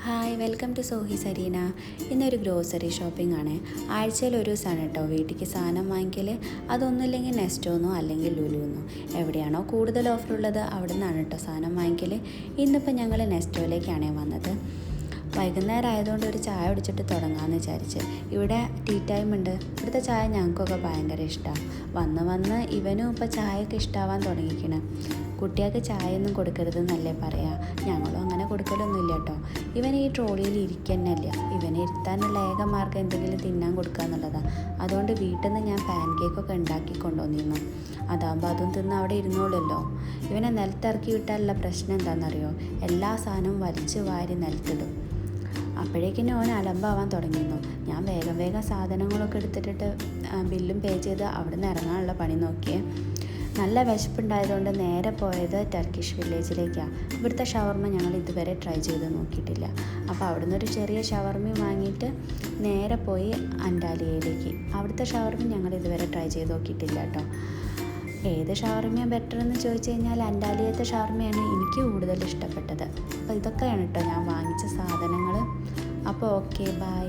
Hi, welcome to Sohi Sareena. ഇന്നൊരു grocery shopping ആണ്. ആഴ്ചയിൽ ഒരു ദിവസമാണ് കേട്ടോ വീട്ടിലേക്ക് സാധനം വാങ്ങിക്കൽ. അതൊന്നുമില്ലെങ്കിൽ നെസ്റ്റോന്നോ അല്ലെങ്കിൽ ലുലുന്നോ, എവിടെയാണോ കൂടുതൽ ഓഫർ ഉള്ളത് അവിടെ നിന്നാണ് കേട്ടോ സാധനം വാങ്ങിക്കൽ. ഇന്നിപ്പോൾ ഞങ്ങൾ നെസ്റ്റോയിലേക്കാണ് വന്നത്. വൈകുന്നേരം ആയതുകൊണ്ട് ഒരു ചായ കുടിച്ചിട്ട് തുടങ്ങാമെന്ന് വിചാരിച്ച്. ഇവിടെ ടീ ടൈം ഉണ്ട്. ഇവിടുത്തെ ചായ ഞങ്ങൾക്കൊക്കെ ഭയങ്കര ഇഷ്ടമാണ്. വന്ന് ഇവനും ഇപ്പോൾ ചായയൊക്കെ ഇഷ്ടമാവാൻ തുടങ്ങിയിരിക്കണം. കുട്ടികൾക്ക് ചായയൊന്നും കൊടുക്കരുതെന്നല്ലേ പറയാം. ഞങ്ങളും അങ്ങനെ കൊടുക്കലൊന്നുമില്ല കേട്ടോ. ഇവൻ ഈ ട്രോളിയിൽ ഇരിക്കുന്നല്ല. ഇവനെ ഇരുത്താനുള്ള ഏക മാർഗ്ഗം എന്തെങ്കിലും തിന്നാൻ കൊടുക്കുക എന്നുള്ളതാണ്. അതുകൊണ്ട് വീട്ടിൽ നിന്ന് ഞാൻ പാൻ കേക്കൊക്കെ ഉണ്ടാക്കി കൊണ്ടുവന്നിരുന്നു. അതാകുമ്പോൾ അതും തിന്ന് അവിടെ ഇരുന്നോളല്ലോ. ഇവനെ നിലത്തിറക്കി വിട്ടാലുള്ള പ്രശ്നം എന്താണെന്നറിയോ? എല്ലാ സാധനവും വലിച്ചു വാരി നിലത്തിടും. അപ്പോഴേക്കിനും ഓൻ അലമ്പാവാൻ തുടങ്ങിയിരുന്നു. ഞാൻ വേഗം സാധനങ്ങളൊക്കെ എടുത്തിട്ട് ബില്ലും പേ ചെയ്ത് അവിടെ നിന്ന് ഇറങ്ങാനുള്ള പണി നോക്കിയേ. നല്ല വിശപ്പുണ്ടായതുകൊണ്ട് നേരെ പോയത് ടർക്കിഷ് വില്ലേജിലേക്കാണ്. ഇവിടുത്തെ ഷവർമ ഞങ്ങൾ ഇതുവരെ ട്രൈ ചെയ്ത് നോക്കിയിട്ടില്ല. അപ്പോൾ അവിടുന്ന് ഒരു ചെറിയ ഷവർമ വാങ്ങിയിട്ട് നേരെ പോയി അൻറ്റാലിയയിലേക്ക്. അവിടുത്തെ ഷവർമ ഞങ്ങൾ ഇതുവരെ ട്രൈ ചെയ്ത് നോക്കിയിട്ടില്ല കേട്ടോ. ഏത് ഷവർമയാണ് ബെറ്റർ എന്ന് ചോദിച്ചു കഴിഞ്ഞാൽ അൻറ്റാലിയത്തെ ഷവർമയാണ് എനിക്ക് കൂടുതൽ ഇഷ്ടപ്പെട്ടത്. അപ്പോൾ ഇതൊക്കെയാണ് കേട്ടോ ഞാൻ വാങ്ങിച്ച സാധനങ്ങൾ. അപ്പോൾ ഓക്കെ, ബൈ.